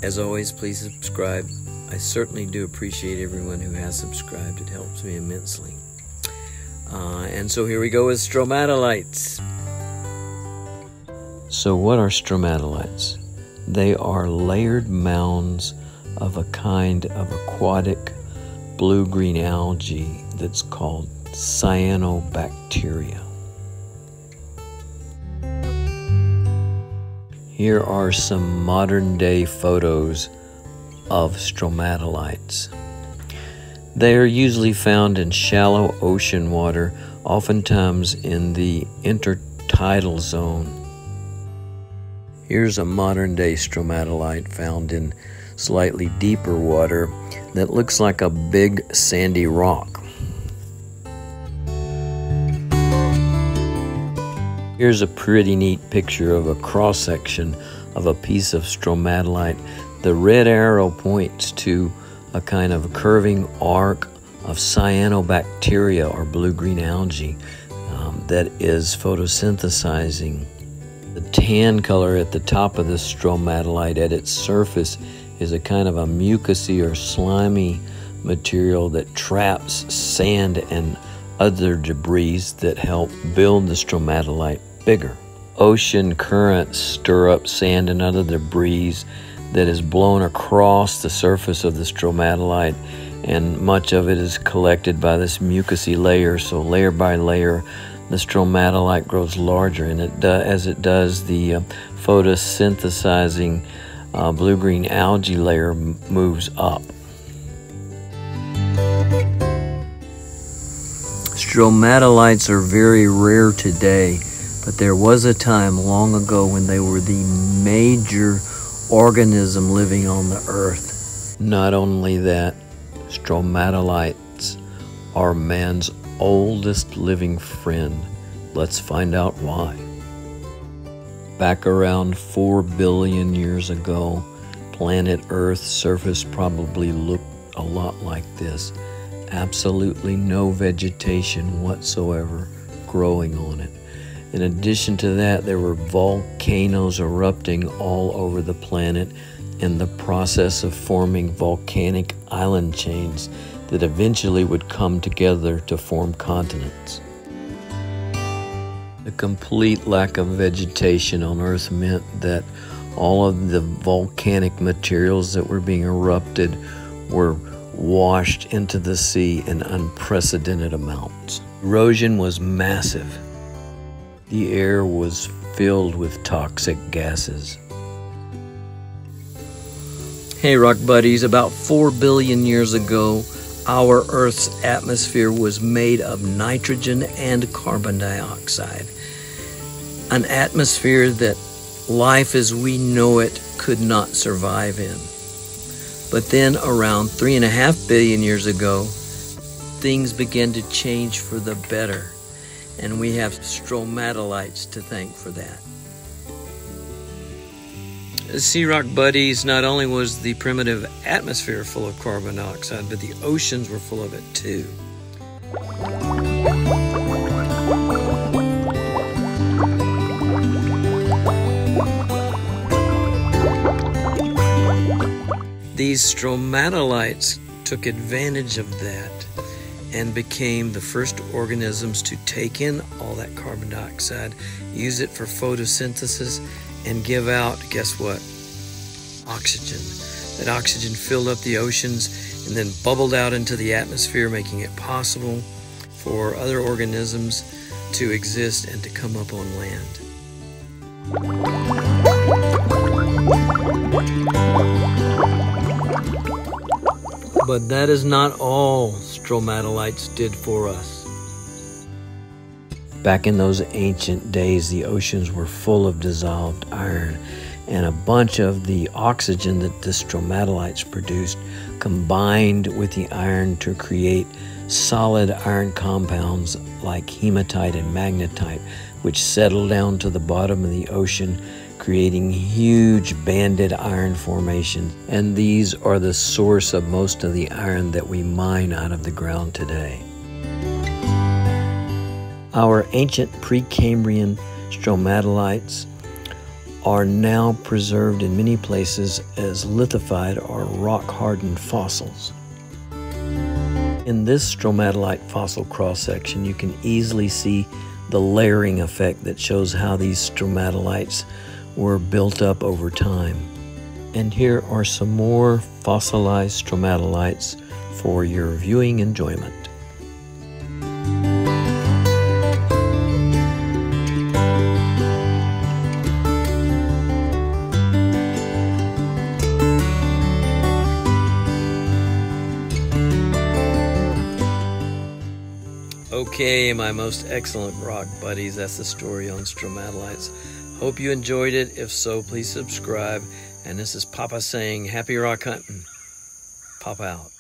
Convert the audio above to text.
As always, please subscribe. I certainly do appreciate everyone who has subscribed. It helps me immensely. And so here we go with stromatolites. So what are stromatolites? They are layered mounds of a kind of aquatic blue-green algae that's called cyanobacteria. Here are some modern-day photos of stromatolites. They are usually found in shallow ocean water, oftentimes in the intertidal zone. Here's a modern-day stromatolite found in slightly deeper water that looks like a big sandy rock. Here's a pretty neat picture of a cross-section of a piece of stromatolite. The red arrow points to a kind of curving arc of cyanobacteria or blue-green algae that is photosynthesizing. The tan color at the top of the stromatolite at its surface is a kind of a mucousy or slimy material that traps sand and other debris that help build the stromatolite bigger. Ocean currents stir up sand and other debris that is blown across the surface of the stromatolite, and much of it is collected by this mucousy layer. So layer by layer, the stromatolite grows larger, and as it does, the photosynthesizing blue-green algae layer moves up. Stromatolites are very rare today, but there was a time long ago when they were the major organism living on the earth. Not only that, stromatolites are man's oldest living friend. Let's find out why. Back around 4 billion years ago, planet Earth's surface probably looked a lot like this. Absolutely no vegetation whatsoever growing on it. In addition to that, there were volcanoes erupting all over the planet in the process of forming volcanic island chains that eventually would come together to form continents. The complete lack of vegetation on Earth meant that all of the volcanic materials that were being erupted were washed into the sea in unprecedented amounts. Erosion was massive. The air was filled with toxic gases. Hey rock buddies, about 4 billion years ago, our Earth's atmosphere was made of nitrogen and carbon dioxide. An atmosphere that life as we know it could not survive in. But then around 3.5 billion years ago, things began to change for the better. And we have stromatolites to thank for that. Sea rock buddies, not only was the primitive atmosphere full of carbon dioxide, but the oceans were full of it too. These stromatolites took advantage of that and became the first organisms to take in all that carbon dioxide, use it for photosynthesis, and give out, guess what? Oxygen. That oxygen filled up the oceans and then bubbled out into the atmosphere, making it possible for other organisms to exist and to come up on land. But that is not all stromatolites did for us. Back in those ancient days, the oceans were full of dissolved iron, and a bunch of the oxygen that the stromatolites produced combined with the iron to create solid iron compounds like hematite and magnetite, which settled down to the bottom of the ocean, creating huge banded iron formations. And these are the source of most of the iron that we mine out of the ground today. Our ancient Precambrian stromatolites are now preserved in many places as lithified or rock-hardened fossils. In this stromatolite fossil cross-section, you can easily see the layering effect that shows how these stromatolites were built up over time. And here are some more fossilized stromatolites for your viewing enjoyment. Okay, my most excellent rock buddies, that's the story on stromatolites. Hope you enjoyed it. If so, please subscribe. And this is Papa saying, happy rock hunting. Papa out.